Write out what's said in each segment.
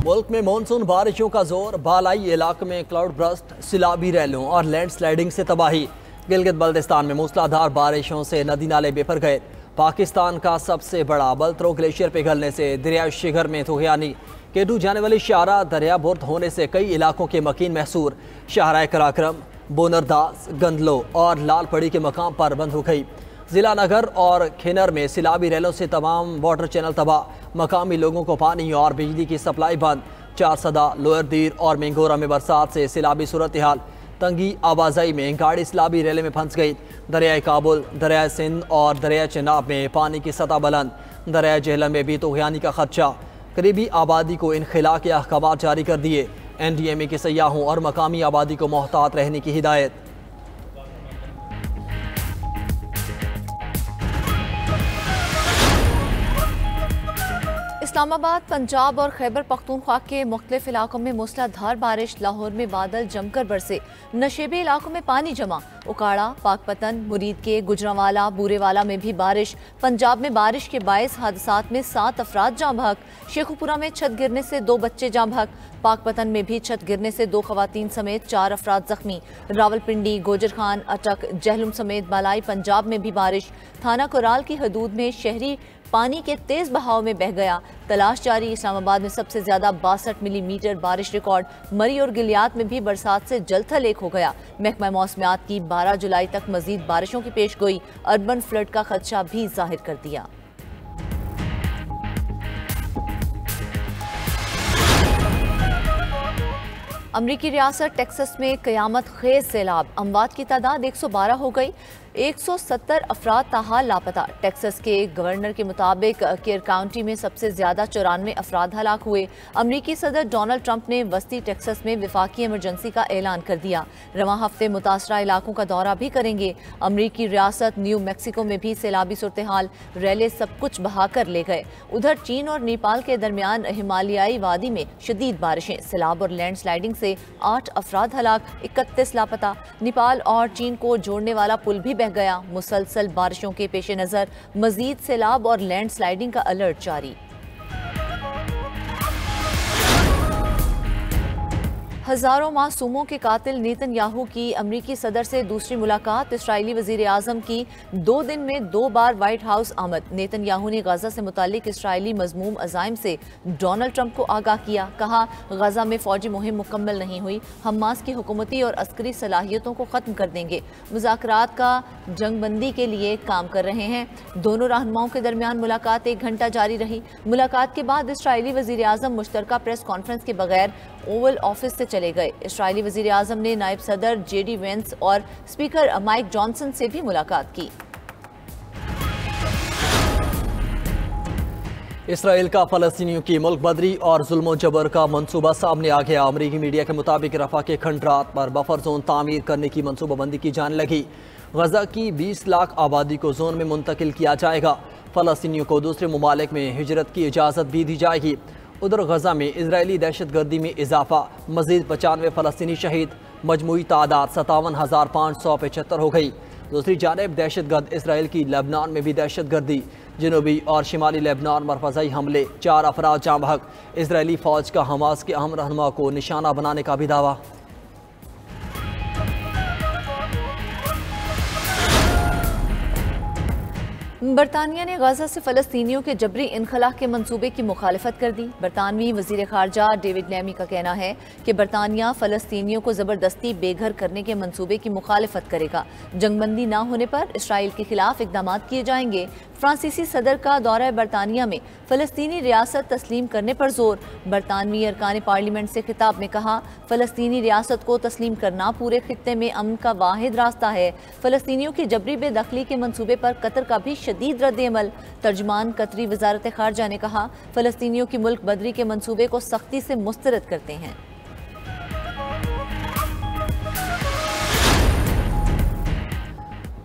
मुल्क में मानसून बारिशों का जोर, बालाई इलाके में क्लाउड बर्स्ट, सैलाबी रैलों और लैंड स्लाइडिंग से तबाही। गिलगित बल्तिस्तान में मूसलाधार बारिशों से नदी नाले बेपर गए। पाकिस्तान का सबसे बड़ा बलत्रो ग्लेशियर पिघलने से दरिया शिगर में तूफानी। केटू जाने वाली शाहरा दरिया बुर्द होने से कई इलाकों के मकीन महसूर। शाहरा कराक्रम, बोनरदास, गंदलो और लालपड़ी के मकाम पर बंद हो गई। जिला नगर और खिनर में सैलाबी रैलों से तमाम वाटर चैनल तबाह। मकामी लोगों को पानी और बिजली की सप्लाई बंद। चारसदा, लोअर दीर और मेंगोरा में बरसात से सैलाबी सूरत हाल। तंगी आवाजाई में गाड़ी सैलाबी रैले में फंस गई। दरियाए काबुल, दरिया सिंध और दरिया चिनाब में पानी की सतह बुलंद। दरिया जेहलम में भी तूफानी का खदशा। करीबी आबादी को इनखला के अहकाम जारी कर दिए। NDMA के सयाहों और मकामी आबादी को मोहतात रहने की हिदायत। इस्लामाबाद, पंजाब और खैबर पख्तूनख्वा के मुख्तलिफ इलाकों में मूसलाधार बारिश। लाहौर में बादल जमकर बरसे। नशेबी इलाकों में पानी जमा। उकाड़ा, पाकपतन, मुरीद के गुजरांवाला, बूरेवाला में भी बारिश। पंजाब में बारिश के बायस हादसात में 7 अफराद जाँ बहक। शेखुपुरा में छत गिरने से 2 बच्चे जाँ बहक। पाकपतन में भी छत गिरने से 2 खवातीन समेत 4 अफराद जख्मी। रावलपिंडी, गोजरखान, अटक, जहलुम समेत बालाई पंजाब में भी बारिश। थाना कोराल की हदूद में शहरी पानी के तेज बहाव में बह गया। तलाश जारी। इस्लामाबाद में सबसे ज्यादा 62 मिलीमीटर बारिश रिकॉर्ड। मरी और गिलियात में भी बरसात से जलथल एक हो गया। महकमा मौसमियात की 12 जुलाई तक मजीद बारिशों की पेशगोई। अर्बन फ्लड का खदशा भी जाहिर कर दिया। अमरीकी रियासत टेक्सास में कयामत खेज सैलाब। अमवात की तादाद 112 हो गई। 170 अफराद ताहाल लापता। टेक्सास के गवर्नर के मुताबिक केयर काउंटी में सबसे ज्यादा 94 अफराद हलाक हुए। अमरीकी सदर डोनाल्ड ट्रंप ने वस्ती टेक्सास में विफाकी इमरजेंसी का ऐलान कर दिया। रवां हफ्ते मुतासरा इलाकों का दौरा भी करेंगे। अमरीकी रियासत न्यू मैक्सिको में भी सैलाबी सूरत हाल। रैले सब कुछ बहा कर ले गए। उधर चीन और नेपाल के दरमियान हिमालयाई वादी में शदीद बारिशें। सैलाब और लैंड स्लाइडिंग से 8 अफराद हलाक, 31 लापता। नेपाल और चीन को जोड़ने वाला पुल भी बह गया। मुसलसल बारिशों के पेश नजर मजीद सैलाब और लैंड स्लाइडिंग का अलर्ट जारी। हजारों मासूमों के कातिल नेतन्याहू की अमरीकी सदर से दूसरी मुलाकात। इस्राएली वजीर आजम की 2 दिन में 2 बार व्हाइट हाउस आमद। नेतन्याहू ने गजा से मुतालिक इस्राएली मजमूम अजाइम से डोनाल्ड ट्रंप को आगाह किया। कहा, गजा में फौजी मुहिम मुकम्मल नहीं हुई। हमास की हुकूमती और अस्करी सलाहियतों को खत्म कर देंगे। मुज़ाकरात का जंगबंदी के लिए काम कर रहे हैं। दोनों रहनुमाओं के दरमियान मुलाकात 1 घंटा जारी रही। मुलाकात के बाद इस्राएली वजीर आजम मुश्तरका प्रेस कॉन्फ्रेंस के बगैर ओवल ऑफिस से चले गए। इस्राएली वजीर आजम ने नायब सदर JD वेंस और स्पीकर माइक जॉनसन से भी मुलाकात की। इसराइल का फलस्तीनियों की मुल्क बदरी और जुल्म जबर का मंसूबा सामने आ गया। अमरीकी मीडिया के मुताबिक रफा के खंडरात पर बफर जोन तामीर करने की मंसूबाबंदी की जाने लगी। गजा की 20 लाख आबादी को जोन में मुंतकिल किया जाएगा। फलस्तीनियों को दूसरे ममालिक में हिजरत की इजाज़त भी दी जाएगी। उधर गजा में इजरायली दहशत गर्दी में इजाफा। मजीद 95 फलस्तीनी शहीद। मजमूई तादाद 57,575 हो गई। दूसरी जानब दहशत गर्द इसराइल की लेबनान में भी दहशत गर्दी। जनूबी और शिमाली लेबनान मरफज़ाई हमले, 4 अफराद जाँ बहक। इसराइली फ़ौज का हमास के अहम रहनुमा को निशाना बनाने का भी दावा। बरतानिया ने गजा से फ़लस्तीनियों के जबरी इनखला के मंसूबे की मुखालिफत कर दी। बरतानवी वज़ीर ख़ारजा डेविड लेमी का कहना है कि बरतानिया फ़लस्तीनियों को ज़बरदस्ती बेघर करने के मंसूबे की मुखालिफत करेगा। जंगबंदी न होने पर इसराइल के खिलाफ इक़दाम किए जाएंगे। फ्रांसीसी सदर का दौरा बरतानिया में फ़लस्तीनी रियासत तस्लीम करने पर जोर। बरतानवी अरकान पार्लियामेंट से खिताब में कहा, फ़लस्तीनी रियासत को तस्लीम करना पूरे खित्ते में अमन का वाहिद रास्ता है। फ़लस्तीनियों की जबरी बेदखली के मंसूबे पर कतर का भी शदीद रद्द-ए-अमल। तर्जमान कतरी वजारत खारजा ने कहा, फ़लस्तीनियों की मुल्क बदरी के मंसूबे को सख्ती से मुस्तरद करते हैं।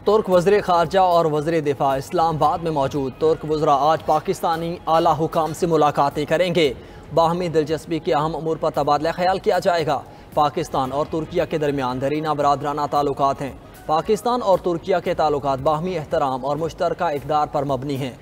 तुर्क वज़ीर ख़ारजा और वज़ीर दिफा इस्लामाबाद में मौजूद। तुर्क वज़रा आज पाकिस्तानी आला हुकाम से मुलाकातें करेंगे। बाहमी दिलचस्पी के अहम अमूर पर तबादला ख्याल किया जाएगा। पाकिस्तान और तुर्किया के दरमियान दरीना बरादराना ताल्लुकात हैं। पाकिस्तान और तुर्किया के ताल्लुकात बाहमी एहतराम और मुश्तरका इक़दार पर मबनी हैं।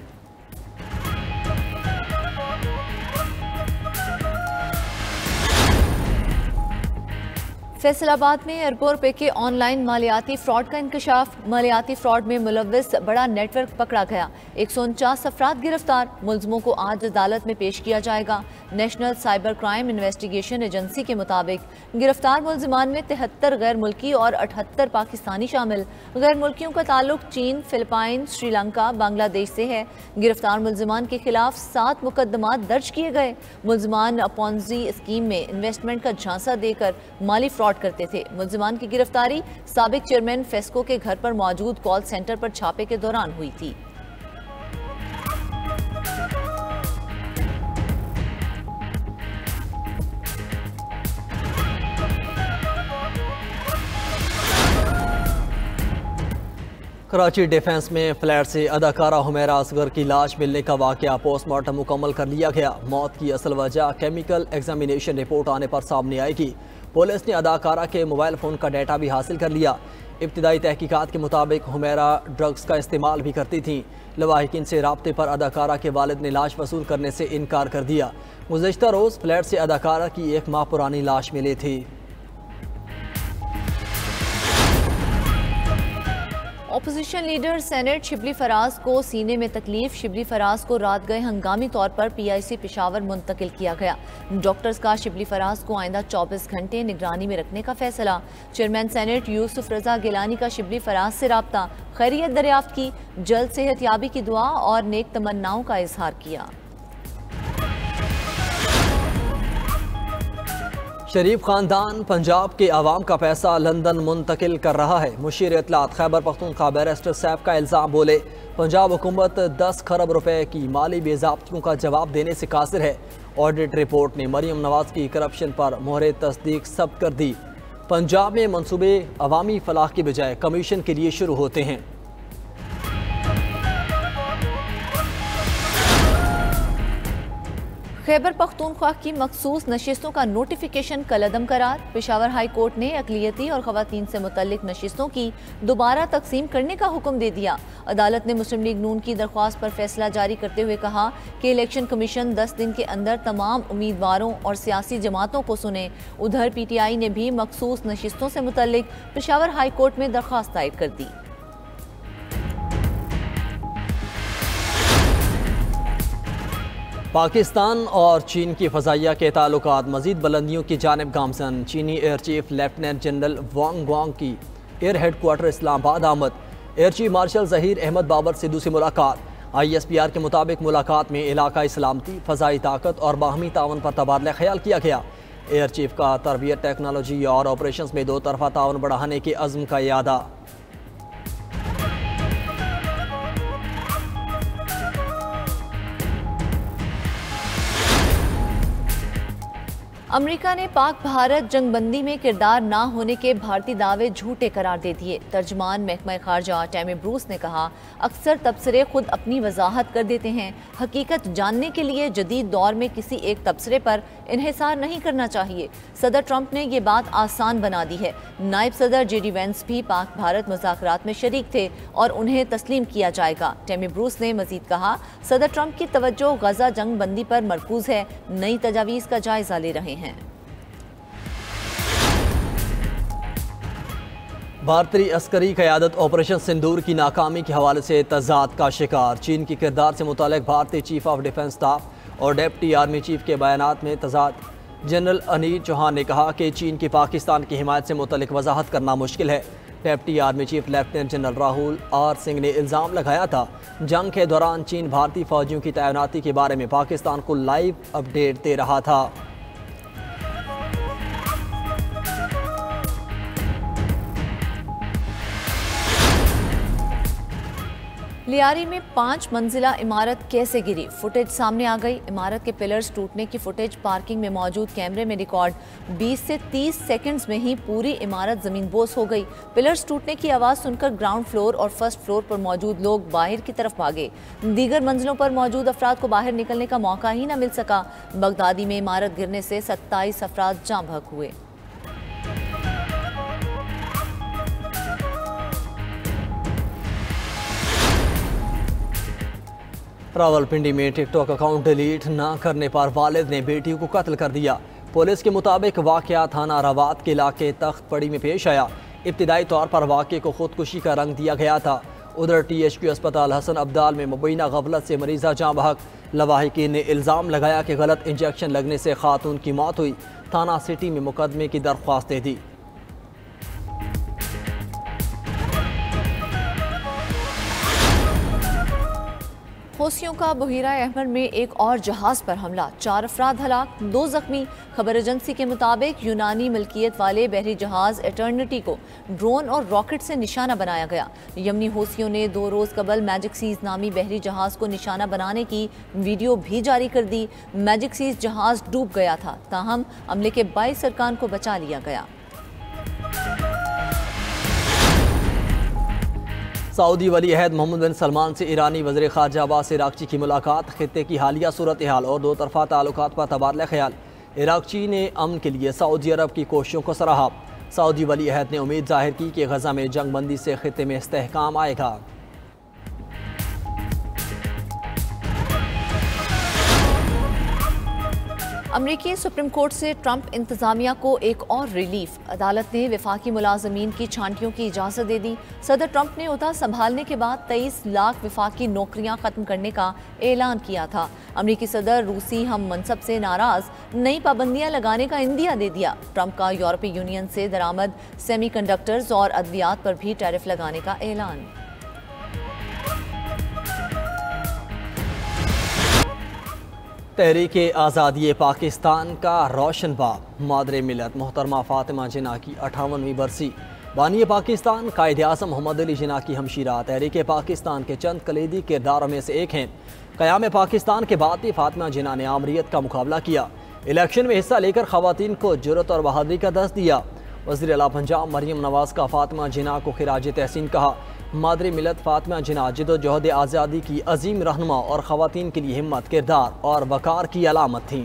फैसलाबाद में एयरपोर्ट पे के ऑनलाइन मालियाती फ्रॉड का इंकशाफ। मालियाती फ्रॉड में मुलव्विस बड़ा नेटवर्क पकड़ा गया। 149 अफराद गिरफ्तार। मुलजमों को आज अदालत में पेश किया जाएगा। National cyber crime investigation agency के मुताबिक गिरफ्तार मुलजिमान में 73 गैर मुल्की और 78 पाकिस्तानी शामिल। गैर मुल्कियों का ताल्लुक चीन, फिलिपाइन, श्रीलंका, बांग्लादेश से है। गिरफ्तार मुलजिमान के खिलाफ 7 मुकदमात दर्ज किए गए। मुलजिमान पॉन्जी स्कीम में इन्वेस्टमेंट का झांसा देकर माली फ्रॉड करते थे। मुलजिमान की गिरफ्तारी साबिक चेयरमैन फेस्को के घर पर मौजूद कॉल सेंटर पर छापे के दौरान हुई थी। कराची डिफेंस में फ्लैट से अदाकारा हुमैरा असगर की लाश मिलने का वाकया पोस्टमार्टम मुकम्मल कर लिया गया। मौत की असल वजह केमिकल एग्जामिनेशन रिपोर्ट आने पर सामने आएगी। पुलिस ने अदाकारा के मोबाइल फ़ोन का डाटा भी हासिल कर लिया। इब्तिदाई तहकीकात के मुताबिक हुमैरा ड्रग्स का इस्तेमाल भी करती थीं। लवाहिकीन से राब्ते पर अदाकारा के वालिद ने लाश वसूल करने से इनकार कर दिया। गुज़श्ता रोज़ फ्लैट से अदाकारा की 1 माह पुरानी लाश मिली थी। Opposition leader senate Shibli Faraz को सीने में तकलीफ। शिबली फराज को रात गए हंगामी तौर पर PIC पेशावर मुंतकिल किया गया। डॉक्टर्स का शिबली फराज को आइंदा 24 घंटे निगरानी में रखने का फैसला। चेयरमैन सेनेट यूसुफ रजा गिलानी का शिबली फराज से राब्ता। खैरियत दरियाफ्त की, जल्द सेहतयाबी की दुआ और नेक तमन्नाओं का इजहार किया। शरीफ खानदान पंजाब के अवाम का पैसा लंदन मुंतकिल कर रहा है। मुशीर इत्तलात खैबर पख्तूनख्वा बैरिस्टर सैफ का इल्ज़ाम, बोले पंजाब हुकूमत 10 खरब रुपए की माली बेज़ाब्तियों का जवाब देने से कासिर है। ऑडिट रिपोर्ट ने मरियम नवाज की करप्शन पर मोहर तस्दीक सब्त कर दी। पंजाब में मनसूबे अवामी फलाह की बजाय कमीशन के लिए शुरू होते हैं। खैबर पख्तूनख्वा की मखसूस नशिस्तों का नोटिफिकेशन कलअदम करार। पेशावर हाई कोर्ट ने अक़लियती और ख़वातीन से मुतल्लिक नशिस्तों की दोबारा तकसीम करने का हुक्म दे दिया। अदालत ने मुस्लिम लीग नून की दरख्वास्त पर फैसला जारी करते हुए कहा कि इलेक्शन कमीशन 10 दिन के अंदर तमाम उम्मीदवारों और सियासी जमातों को सुने। उधर PTI ने भी मखसूस नशिस्तों से मुतल्लिक पेशावर हाई कोर्ट में दरख्वास्त दायर कर दी। पाकिस्तान और चीन की फ़ज़ाइया के ताल्लुकात मज़ीद बुलंदियों की जानिब गामज़न। चीनी air chief lieutenant general Wang Wang की एयर हेड क्वार्टर इस्लामाबाद आमद। Air chief marshal Zaheer Ahmed Babar Sidhu से मुलाकात। ISPR के मुताबिक मुलाकात में इलाकाई सलामती, फ़ज़ाई ताकत और बाहमी तावन पर तबादला ख्याल किया गया। एयर चीफ का तरबियत, टेक्नोलॉजी और ऑपरेशन में 2 तरफ़ा तावन बढ़ाने के अज़्म का यादा। अमेरिका ने पाक भारत जंगबंदी में किरदार ना होने के भारतीय दावे झूठे करार दे दिए। तर्जमान महकमा खारजा टैमी ब्रूस ने कहा, अक्सर तबसरे खुद अपनी वजाहत कर देते हैं। हकीकत जानने के लिए जदीद दौर में किसी एक तबसरे पर इन्हिसार नहीं करना चाहिए। सदर ट्रंप ने ये बात आसान बना दी है। नायब सदर JD वेंस भी पाक भारत मुज़ाकरात में शरीक थे और उन्हें तस्लीम किया जाएगा। टैमी ब्रूस ने मजीद कहा, सदर ट्रंप की तवज्जो गजा जंग बंदी पर मरकूज है, नई तजावीज़ का जायजा ले रहे हैं। भारतीय अस्करी क़यादत ऑपरेशन सिंदूर की नाकामी के हवाले से तजाद का शिकार। चीन के किरदार से मुतालिक भारतीय चीफ ऑफ डिफेंस स्टाफ और डिप्टी आर्मी चीफ के बयानात में तजाद। जनरल अनिल चौहान ने कहा कि चीन की पाकिस्तान की हिमायत से मुतालिक वजाहत करना मुश्किल है। Deputy army chief lieutenant general Rahul R Singh ने इल्ज़ाम लगाया था, जंग के दौरान चीन भारतीय फौजियों की तैनाती के बारे में पाकिस्तान को लाइव अपडेट दे रहा था। लियारी में 5 मंजिला इमारत कैसे गिरी, फुटेज सामने आ गई। इमारत के पिलर्स टूटने की फुटेज पार्किंग में मौजूद कैमरे में रिकॉर्ड। 20 से 30 सेकंड्स में ही पूरी इमारत ज़मीनबोस हो गई। पिलर्स टूटने की आवाज़ सुनकर ग्राउंड फ्लोर और फर्स्ट फ्लोर पर मौजूद लोग बाहर की तरफ भागे। दीगर मंजिलों पर मौजूद अफराद को बाहर निकलने का मौका ही न मिल सका। बगदादी में इमारत गिरने से 27 अफराद जाँ बहक हुए। रावलपिंडी में टिकटॉक अकाउंट डिलीट न करने पर वालिद ने बेटी को कत्ल कर दिया। पुलिस के मुताबिक वाक़या थाना रवात के इलाके तख्त पड़ी में पेश आया। इब्तिदाई तौर पर वाक़े को खुदकुशी का रंग दिया गया था। उधर THQ अस्पताल हसन अब्दाल में मुबैना गफलत से मरीजा जाँ बहक। लवाहिकीन ने इल्ज़ाम लगाया कि गलत इंजेक्शन लगने से खातून की मौत हुई। थाना सिटी में मुकदमे की दरख्वास्त दे दी। हौसियों का बहीरा अहमर में एक और जहाज पर हमला, 4 अफराद हलाक, 2 जख्मी। खबर एजेंसी के मुताबिक यूनानी मिल्कियत वाले बहरी जहाज एटर्निटी को ड्रोन और रॉकेट से निशाना बनाया गया। यमनी हौसियों ने 2 रोज कबल मैजिक सीज नामी बहरी जहाज को निशाना बनाने की वीडियो भी जारी कर दी। मैजिक सीज जहाज डूब गया था, ताहम अमले के 22 अरकान को बचा लिया गया। सऊदी वली अहद मोहम्मद बिन सलमान से ईरानी वज़ीर ख़ारजा अब्बास इराक़ची की मुलाकात। खित्ते की हालिया सूरत हाल और 2 तरफ़ा ताल्लुकात पर तबादला ख्याल। इराक़ची ने अमन के लिए सऊदी अरब की कोशिशों को सराहा। सऊदी वली अहद ने उम्मीद जाहिर की कि गज़ा में जंग बंदी से खित्ते में इस्तेहकाम आएगा। अमरीकी सुप्रीम कोर्ट से ट्रंप इंतजामिया को एक और रिलीफ। अदालत ने वफाकी मुलाजमीन की छांटियों की इजाज़त दे दी। सदर ट्रंप ने ओहदा संभालने के बाद 23 लाख वफाकी नौकरियां ख़त्म करने का ऐलान किया था। अमरीकी सदर रूसी हम मनसब से नाराज नई पाबंदियां लगाने का इंदिया दे दिया। ट्रंप का यूरोपीय यूनियन से दरामद सेमीकंडक्टर्स और अद्वियात पर भी टैरिफ लगाने का ऐलान। तहरीक आज़ादी पाकिस्तान का रोशन बाब। मादरे मिलत मोहतरमा फ़ातिमा जिन्ना की 58वीं बरसी। बानी पाकिस्तान कायद आज़म मोहम्मद अली जिन्ना की हमशीरा तहरीक पाकिस्तान के चंद कलीदी किरदारों में से एक हैं। क़याम पाकिस्तान के बाद ही फ़ातिमा जिन्ना ने आमरीत का मुकाबला किया। इलेक्शन में हिस्सा लेकर ख़वातीन को जुर्रत और बहादुरी का दर्ज दिया। वज़ीर आला पंजाब मरियम नवाज़ का फ़ातिमा जिन्ना को खिराज तहसीन कहा। मादरे मिलत फ़ातिमा जिन्ना जिद्दोजहद आज़ादी की अजीम रहनुमा और ख़वातीन के लिए हिम्मत, किरदार और वक़ार की अलामत थीं।